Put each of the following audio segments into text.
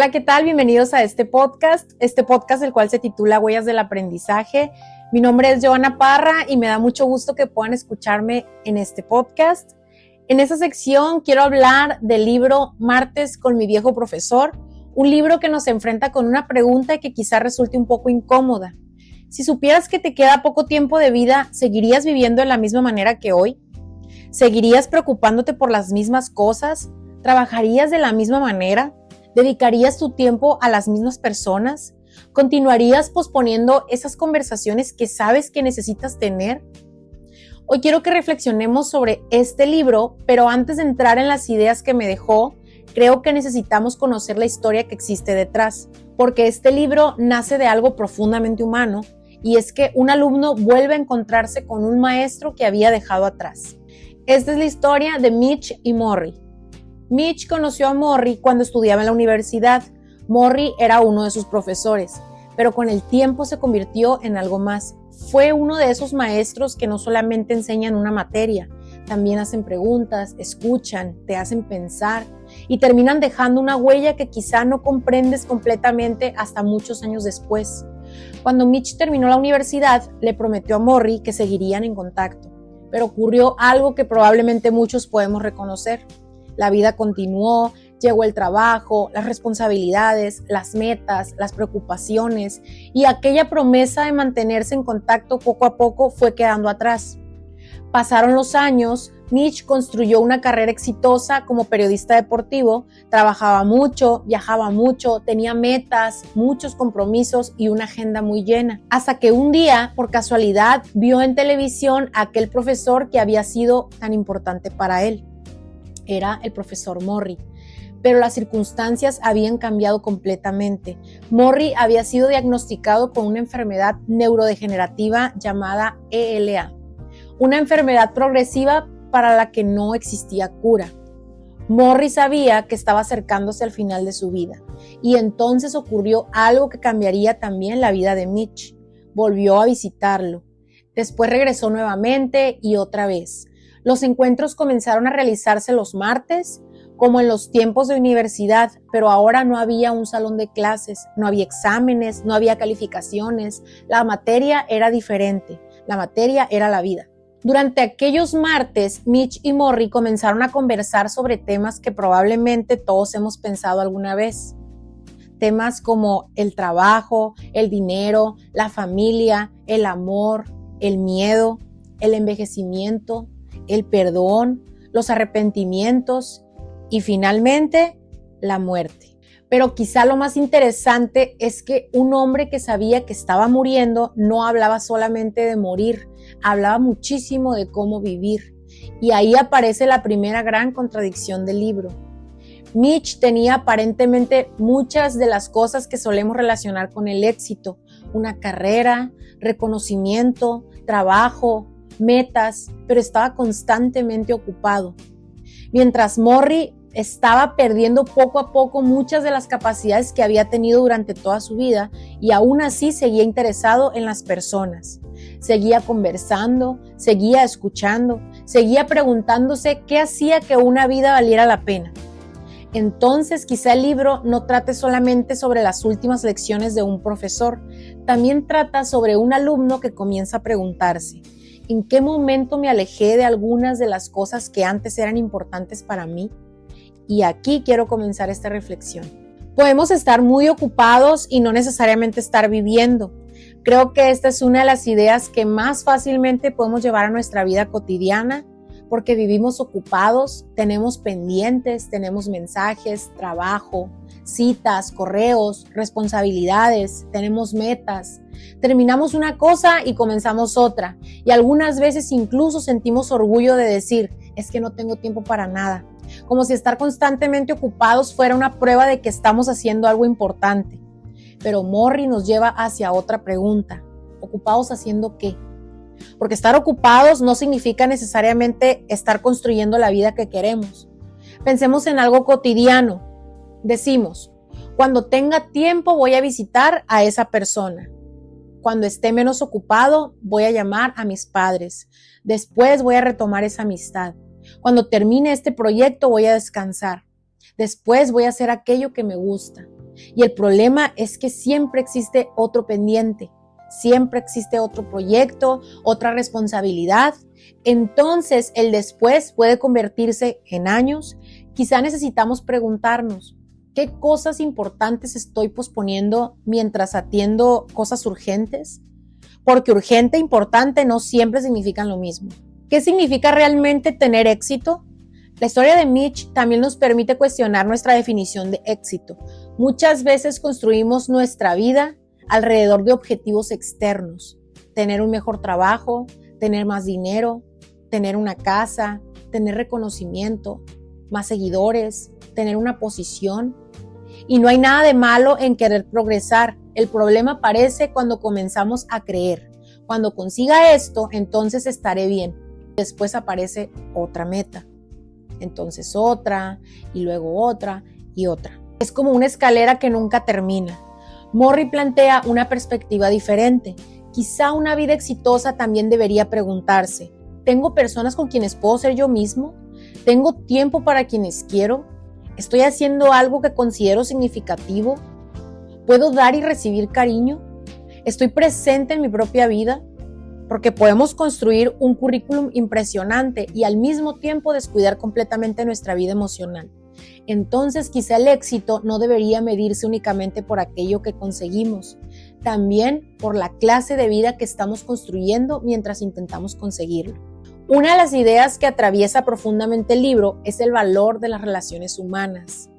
Hola, ¿qué tal? Bienvenidos a este podcast el cual se titula Huellas del Aprendizaje. Mi nombre es Joana Parra y me da mucho gusto que puedan escucharme en este podcast. En esta sección quiero hablar del libro Martes con mi viejo profesor, un libro que nos enfrenta con una pregunta que quizá resulte un poco incómoda. Si supieras que te queda poco tiempo de vida, ¿seguirías viviendo de la misma manera que hoy? ¿Seguirías preocupándote por las mismas cosas? ¿Trabajarías de la misma manera? ¿Dedicarías tu tiempo a las mismas personas? ¿Continuarías posponiendo esas conversaciones que sabes que necesitas tener? Hoy quiero que reflexionemos sobre este libro, pero antes de entrar en las ideas que me dejó, creo que necesitamos conocer la historia que existe detrás, porque este libro nace de algo profundamente humano, y es que un alumno vuelve a encontrarse con un maestro que había dejado atrás. Esta es la historia de Mitch y Morrie. Mitch conoció a Morrie cuando estudiaba en la universidad. Morrie era uno de sus profesores, pero con el tiempo se convirtió en algo más. Fue uno de esos maestros que no solamente enseñan una materia, también hacen preguntas, escuchan, te hacen pensar y terminan dejando una huella que quizá no comprendes completamente hasta muchos años después. Cuando Mitch terminó la universidad, le prometió a Morrie que seguirían en contacto, pero ocurrió algo que probablemente muchos podemos reconocer. La vida continuó, llegó el trabajo, las responsabilidades, las metas, las preocupaciones y aquella promesa de mantenerse en contacto poco a poco fue quedando atrás. Pasaron los años, Mitch construyó una carrera exitosa como periodista deportivo, trabajaba mucho, viajaba mucho, tenía metas, muchos compromisos y una agenda muy llena. Hasta que un día, por casualidad, vio en televisión a aquel profesor que había sido tan importante para él. Era el profesor Morrie, pero las circunstancias habían cambiado completamente. Morrie había sido diagnosticado con una enfermedad neurodegenerativa llamada ELA, una enfermedad progresiva para la que no existía cura. Morrie sabía que estaba acercándose al final de su vida, y entonces ocurrió algo que cambiaría también la vida de Mitch. Volvió a visitarlo. Después regresó nuevamente y otra vez. Los encuentros comenzaron a realizarse los martes, como en los tiempos de universidad, pero ahora no había un salón de clases, no había exámenes, no había calificaciones. La materia era diferente, la materia era la vida. Durante aquellos martes, Mitch y Morrie comenzaron a conversar sobre temas que probablemente todos hemos pensado alguna vez. Temas como el trabajo, el dinero, la familia, el amor, el miedo, el envejecimiento, el perdón, los arrepentimientos y finalmente la muerte. Pero quizá lo más interesante es que un hombre que sabía que estaba muriendo no hablaba solamente de morir, hablaba muchísimo de cómo vivir. Y ahí aparece la primera gran contradicción del libro. Mitch tenía aparentemente muchas de las cosas que solemos relacionar con el éxito: una carrera, reconocimiento, trabajo, metas, pero estaba constantemente ocupado. Mientras Morrie estaba perdiendo poco a poco muchas de las capacidades que había tenido durante toda su vida y aún así seguía interesado en las personas. Seguía conversando, seguía escuchando, seguía preguntándose qué hacía que una vida valiera la pena. Entonces, quizá el libro no trate solamente sobre las últimas lecciones de un profesor, también trata sobre un alumno que comienza a preguntarse: ¿en qué momento me alejé de algunas de las cosas que antes eran importantes para mí? Y aquí quiero comenzar esta reflexión. Podemos estar muy ocupados y no necesariamente estar viviendo. Creo que esta es una de las ideas que más fácilmente podemos llevar a nuestra vida cotidiana, porque vivimos ocupados, tenemos pendientes, tenemos mensajes, trabajo, citas, correos, responsabilidades, tenemos metas. Terminamos una cosa y comenzamos otra, y algunas veces incluso sentimos orgullo de decir: es que no tengo tiempo para nada, como si estar constantemente ocupados fuera una prueba de que estamos haciendo algo importante. Pero Morrie nos lleva hacia otra pregunta: ¿ocupados haciendo qué? Porque estar ocupados no significa necesariamente estar construyendo la vida que queremos. Pensemos en algo cotidiano. Decimos: cuando tenga tiempo voy a visitar a esa persona. Cuando esté menos ocupado voy a llamar a mis padres. Después voy a retomar esa amistad. Cuando termine este proyecto voy a descansar. Después voy a hacer aquello que me gusta. Y el problema es que siempre existe otro pendiente, siempre existe otro proyecto, otra responsabilidad. Entonces el después puede convertirse en años. Quizá necesitamos preguntarnos, ¿qué cosas importantes estoy posponiendo mientras atiendo cosas urgentes? Porque urgente e importante no siempre significan lo mismo. ¿Qué significa realmente tener éxito? La historia de Mitch también nos permite cuestionar nuestra definición de éxito. Muchas veces construimos nuestra vida alrededor de objetivos externos. Tener un mejor trabajo, tener más dinero, tener una casa, tener reconocimiento, más seguidores, tener una posición. Y no hay nada de malo en querer progresar. El problema aparece cuando comenzamos a creer. Cuando consiga esto, entonces estaré bien. Después aparece otra meta. Entonces otra, y luego otra, y otra. Es como una escalera que nunca termina. Morrie plantea una perspectiva diferente. Quizá una vida exitosa también debería preguntarse, ¿tengo personas con quienes puedo ser yo mismo? ¿Tengo tiempo para quienes quiero? ¿Estoy haciendo algo que considero significativo? ¿Puedo dar y recibir cariño? ¿Estoy presente en mi propia vida? Porque podemos construir un currículum impresionante y al mismo tiempo descuidar completamente nuestra vida emocional. Entonces quizá el éxito no debería medirse únicamente por aquello que conseguimos, también por la clase de vida que estamos construyendo mientras intentamos conseguirlo. Una de las ideas que atraviesa profundamente el libro es el valor de las relaciones humanas,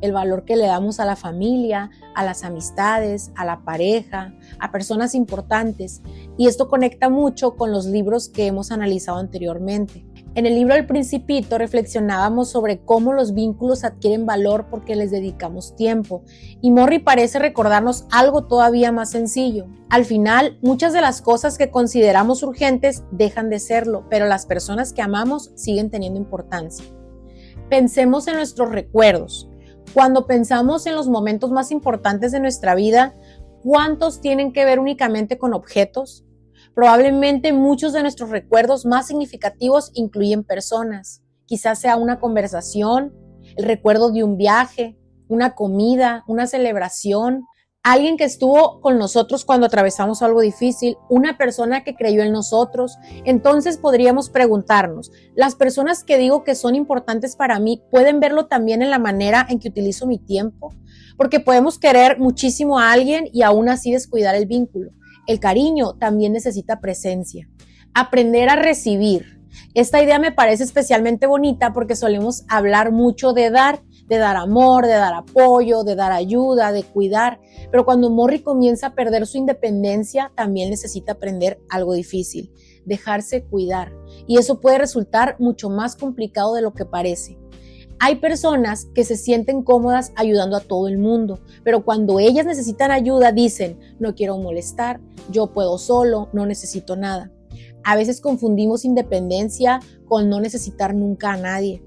el valor que le damos a la familia, a las amistades, a la pareja, a personas importantes, y esto conecta mucho con los libros que hemos analizado anteriormente. En el libro El Principito reflexionábamos sobre cómo los vínculos adquieren valor porque les dedicamos tiempo, y Morrie parece recordarnos algo todavía más sencillo. Al final, muchas de las cosas que consideramos urgentes dejan de serlo, pero las personas que amamos siguen teniendo importancia. Pensemos en nuestros recuerdos. Cuando pensamos en los momentos más importantes de nuestra vida, ¿cuántos tienen que ver únicamente con objetos? Probablemente muchos de nuestros recuerdos más significativos incluyen personas. Quizás sea una conversación, el recuerdo de un viaje, una comida, una celebración, alguien que estuvo con nosotros cuando atravesamos algo difícil, una persona que creyó en nosotros. Entonces podríamos preguntarnos, ¿las personas que digo que son importantes para mí pueden verlo también en la manera en que utilizo mi tiempo? Porque podemos querer muchísimo a alguien y aún así descuidar el vínculo. El cariño también necesita presencia. Aprender a recibir. Esta idea me parece especialmente bonita porque solemos hablar mucho de dar amor, de dar apoyo, de dar ayuda, de cuidar. Pero cuando Morrie comienza a perder su independencia, también necesita aprender algo difícil, dejarse cuidar. Y eso puede resultar mucho más complicado de lo que parece. Hay personas que se sienten cómodas ayudando a todo el mundo, pero cuando ellas necesitan ayuda dicen, no quiero molestar, yo puedo solo, no necesito nada. A veces confundimos independencia con no necesitar nunca a nadie,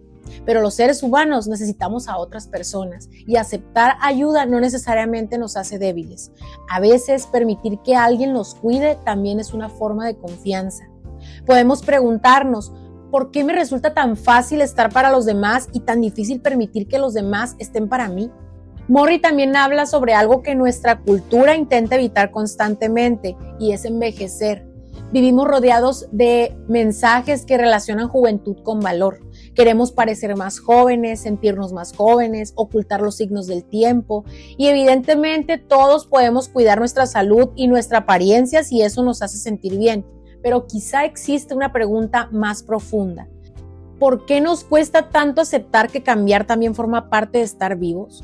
pero los seres humanos necesitamos a otras personas y aceptar ayuda no necesariamente nos hace débiles. A veces permitir que alguien nos cuide también es una forma de confianza. Podemos preguntarnos, ¿por qué me resulta tan fácil estar para los demás y tan difícil permitir que los demás estén para mí? Morrie también habla sobre algo que nuestra cultura intenta evitar constantemente y es envejecer. Vivimos rodeados de mensajes que relacionan juventud con valor. Queremos parecer más jóvenes, sentirnos más jóvenes, ocultar los signos del tiempo y evidentemente todos podemos cuidar nuestra salud y nuestra apariencia si eso nos hace sentir bien. Pero quizá existe una pregunta más profunda. ¿Por qué nos cuesta tanto aceptar que cambiar también forma parte de estar vivos?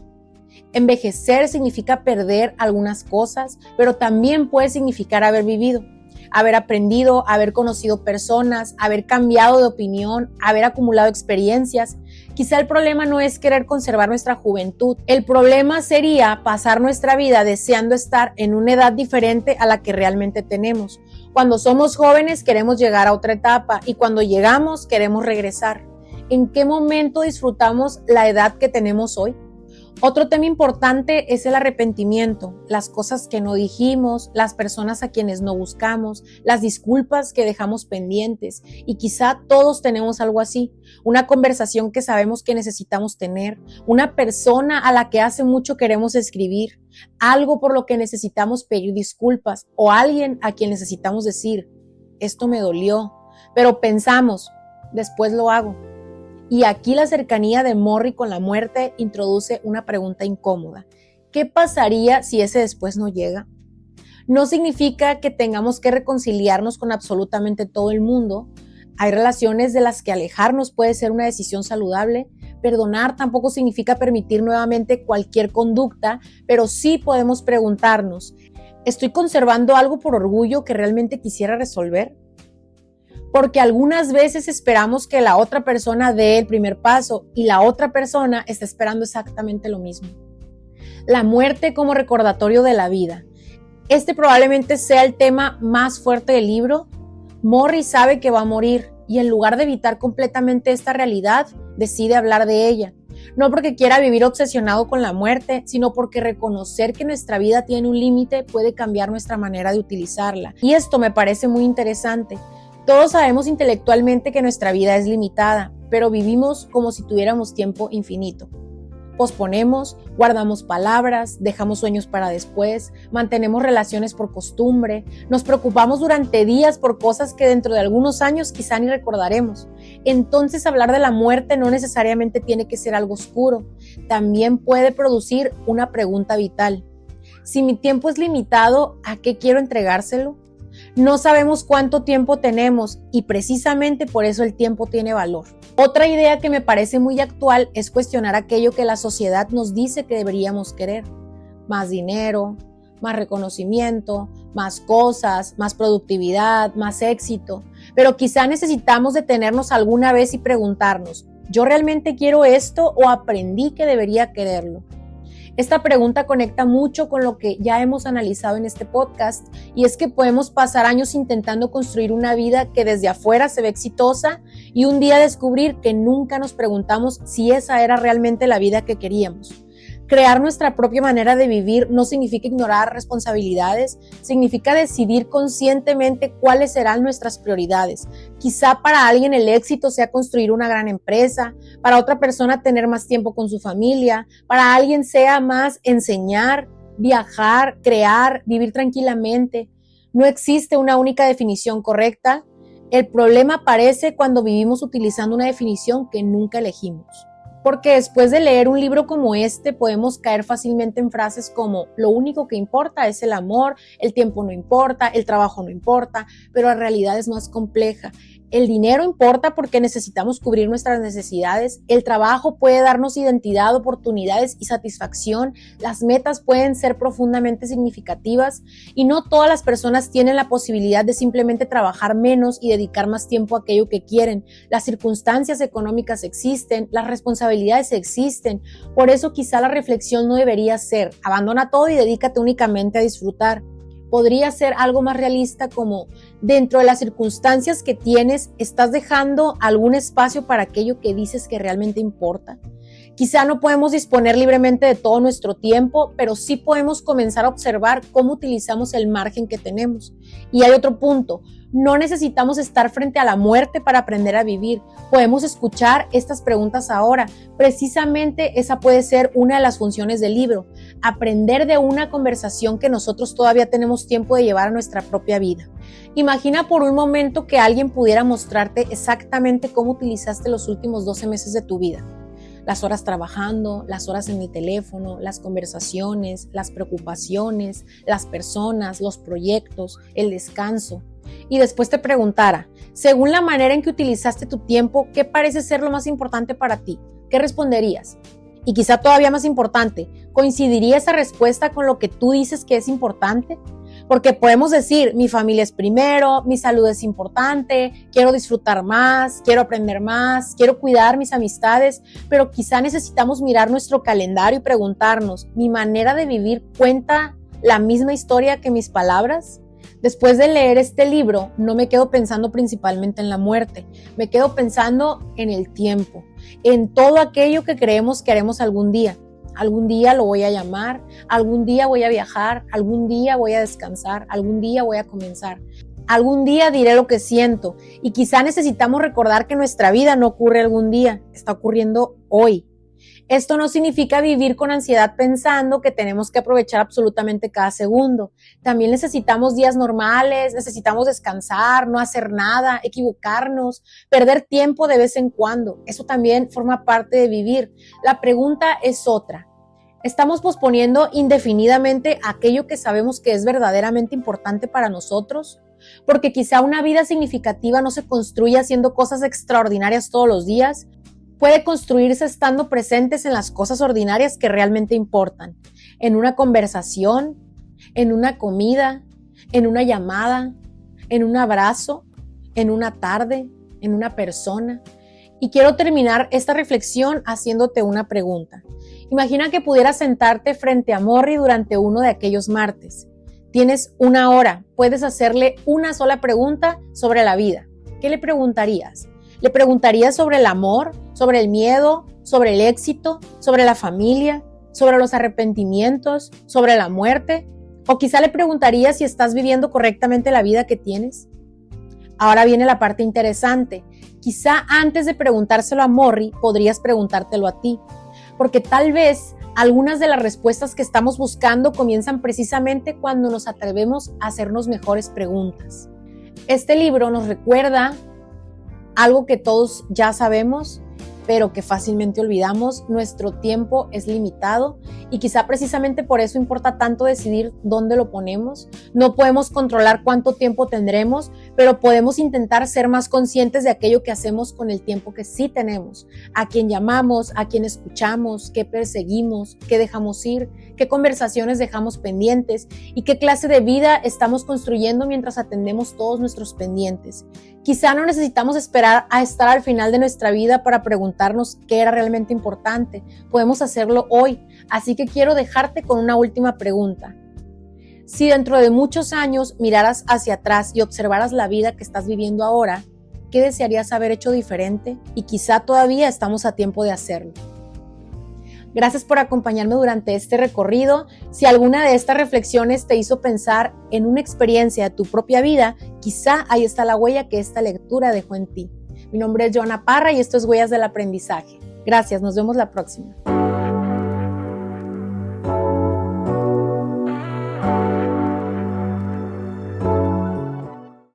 Envejecer significa perder algunas cosas, pero también puede significar haber vivido, haber aprendido, haber conocido personas, haber cambiado de opinión, haber acumulado experiencias. Quizá el problema no es querer conservar nuestra juventud. El problema sería pasar nuestra vida deseando estar en una edad diferente a la que realmente tenemos. Cuando somos jóvenes queremos llegar a otra etapa y cuando llegamos queremos regresar. ¿En qué momento disfrutamos la edad que tenemos hoy? Otro tema importante es el arrepentimiento, las cosas que no dijimos, las personas a quienes no buscamos, las disculpas que dejamos pendientes, y quizá todos tenemos algo así, una conversación que sabemos que necesitamos tener, una persona a la que hace mucho queremos escribir, algo por lo que necesitamos pedir disculpas o alguien a quien necesitamos decir, esto me dolió, pero pensamos, después lo hago. Y aquí la cercanía de Morrie con la muerte introduce una pregunta incómoda. ¿Qué pasaría si ese después no llega? No significa que tengamos que reconciliarnos con absolutamente todo el mundo. Hay relaciones de las que alejarnos puede ser una decisión saludable. Perdonar tampoco significa permitir nuevamente cualquier conducta, pero sí podemos preguntarnos, ¿estoy conservando algo por orgullo que realmente quisiera resolver? Porque algunas veces esperamos que la otra persona dé el primer paso y la otra persona está esperando exactamente lo mismo. La muerte como recordatorio de la vida. Este probablemente sea el tema más fuerte del libro. Morrie sabe que va a morir y en lugar de evitar completamente esta realidad, decide hablar de ella. No porque quiera vivir obsesionado con la muerte, sino porque reconocer que nuestra vida tiene un límite puede cambiar nuestra manera de utilizarla. Y esto me parece muy interesante. Todos sabemos intelectualmente que nuestra vida es limitada, pero vivimos como si tuviéramos tiempo infinito. Posponemos, guardamos palabras, dejamos sueños para después, mantenemos relaciones por costumbre, nos preocupamos durante días por cosas que dentro de algunos años quizá ni recordaremos. Entonces hablar de la muerte no necesariamente tiene que ser algo oscuro, también puede producir una pregunta vital. Si mi tiempo es limitado, ¿a qué quiero entregárselo? No sabemos cuánto tiempo tenemos y precisamente por eso el tiempo tiene valor. Otra idea que me parece muy actual es cuestionar aquello que la sociedad nos dice que deberíamos querer. Más dinero, más reconocimiento, más cosas, más productividad, más éxito. Pero quizá necesitamos detenernos alguna vez y preguntarnos, ¿yo realmente quiero esto o aprendí que debería quererlo? Esta pregunta conecta mucho con lo que ya hemos analizado en este podcast y es que podemos pasar años intentando construir una vida que desde afuera se ve exitosa y un día descubrir que nunca nos preguntamos si esa era realmente la vida que queríamos. Crear nuestra propia manera de vivir no significa ignorar responsabilidades, significa decidir conscientemente cuáles serán nuestras prioridades. Quizá para alguien el éxito sea construir una gran empresa, para otra persona tener más tiempo con su familia, para alguien sea más enseñar, viajar, crear, vivir tranquilamente. No existe una única definición correcta. El problema aparece cuando vivimos utilizando una definición que nunca elegimos. Porque después de leer un libro como este podemos caer fácilmente en frases como lo único que importa es el amor, el tiempo no importa, el trabajo no importa, pero la realidad es más compleja. El dinero importa porque necesitamos cubrir nuestras necesidades, el trabajo puede darnos identidad, oportunidades y satisfacción, las metas pueden ser profundamente significativas y no todas las personas tienen la posibilidad de simplemente trabajar menos y dedicar más tiempo a aquello que quieren. Las circunstancias económicas existen, las responsabilidades existen, por eso quizá la reflexión no debería ser abandona todo y dedícate únicamente a disfrutar. Podría ser algo más realista como dentro de las circunstancias que tienes, ¿estás dejando algún espacio para aquello que dices que realmente importa? Quizá no podemos disponer libremente de todo nuestro tiempo, pero sí podemos comenzar a observar cómo utilizamos el margen que tenemos. Y hay otro punto, no necesitamos estar frente a la muerte para aprender a vivir. Podemos escuchar estas preguntas ahora. Precisamente esa puede ser una de las funciones del libro, aprender de una conversación que nosotros todavía tenemos tiempo de llevar a nuestra propia vida. Imagina por un momento que alguien pudiera mostrarte exactamente cómo utilizaste los últimos 12 meses de tu vida. Las horas trabajando, las horas en el teléfono, las conversaciones, las preocupaciones, las personas, los proyectos, el descanso. Y después te preguntara, según la manera en que utilizaste tu tiempo, ¿qué parece ser lo más importante para ti? ¿Qué responderías? Y quizá todavía más importante, ¿coincidiría esa respuesta con lo que tú dices que es importante? Porque podemos decir, mi familia es primero, mi salud es importante, quiero disfrutar más, quiero aprender más, quiero cuidar mis amistades, pero quizá necesitamos mirar nuestro calendario y preguntarnos, ¿mi manera de vivir cuenta la misma historia que mis palabras? Después de leer este libro, no me quedo pensando principalmente en la muerte, me quedo pensando en el tiempo, en todo aquello que creemos que haremos algún día. algún día lo voy a llamar, algún día voy a viajar, algún día voy a descansar, algún día voy a comenzar. Algún día diré lo que siento y quizá necesitamos recordar que nuestra vida no ocurre algún día, está ocurriendo hoy. Esto no significa vivir con ansiedad pensando que tenemos que aprovechar absolutamente cada segundo. También necesitamos días normales, necesitamos descansar, no hacer nada, equivocarnos, perder tiempo de vez en cuando. Eso también forma parte de vivir. La pregunta es otra. ¿Estamos posponiendo indefinidamente aquello que sabemos que es verdaderamente importante para nosotros? Porque quizá una vida significativa no se construye haciendo cosas extraordinarias todos los días. Puede construirse estando presentes en las cosas ordinarias que realmente importan, en una conversación, en una comida, en una llamada, en un abrazo, en una tarde, en una persona. Y quiero terminar esta reflexión haciéndote una pregunta. Imagina que pudieras sentarte frente a Morrie durante uno de aquellos martes. Tienes 1 hora, puedes hacerle una sola pregunta sobre la vida. ¿Qué le preguntarías? ¿Le preguntarías sobre el amor, sobre el miedo, sobre el éxito, sobre la familia, sobre los arrepentimientos, sobre la muerte? ¿O quizá le preguntarías si estás viviendo correctamente la vida que tienes? Ahora viene la parte interesante. Quizá antes de preguntárselo a Morrie, podrías preguntártelo a ti, porque tal vez algunas de las respuestas que estamos buscando comienzan precisamente cuando nos atrevemos a hacernos mejores preguntas. Este libro nos recuerda algo que todos ya sabemos, pero que fácilmente olvidamos. Nuestro tiempo es limitado y quizá precisamente por eso importa tanto decidir dónde lo ponemos. No podemos controlar cuánto tiempo tendremos, pero podemos intentar ser más conscientes de aquello que hacemos con el tiempo que sí tenemos. A quién llamamos, a quién escuchamos, qué perseguimos, qué dejamos ir, qué conversaciones dejamos pendientes y qué clase de vida estamos construyendo mientras atendemos todos nuestros pendientes. Quizá no necesitamos esperar a estar al final de nuestra vida para preguntarnos qué era realmente importante. Podemos hacerlo hoy. Así que quiero dejarte con una última pregunta. Si dentro de muchos años miraras hacia atrás y observaras la vida que estás viviendo ahora, ¿qué desearías haber hecho diferente? Y quizá todavía estamos a tiempo de hacerlo. Gracias por acompañarme durante este recorrido. Si alguna de estas reflexiones te hizo pensar en una experiencia de tu propia vida, quizá ahí está la huella que esta lectura dejó en ti. Mi nombre es Joana Parra y esto es Huellas del Aprendizaje. Gracias, nos vemos la próxima.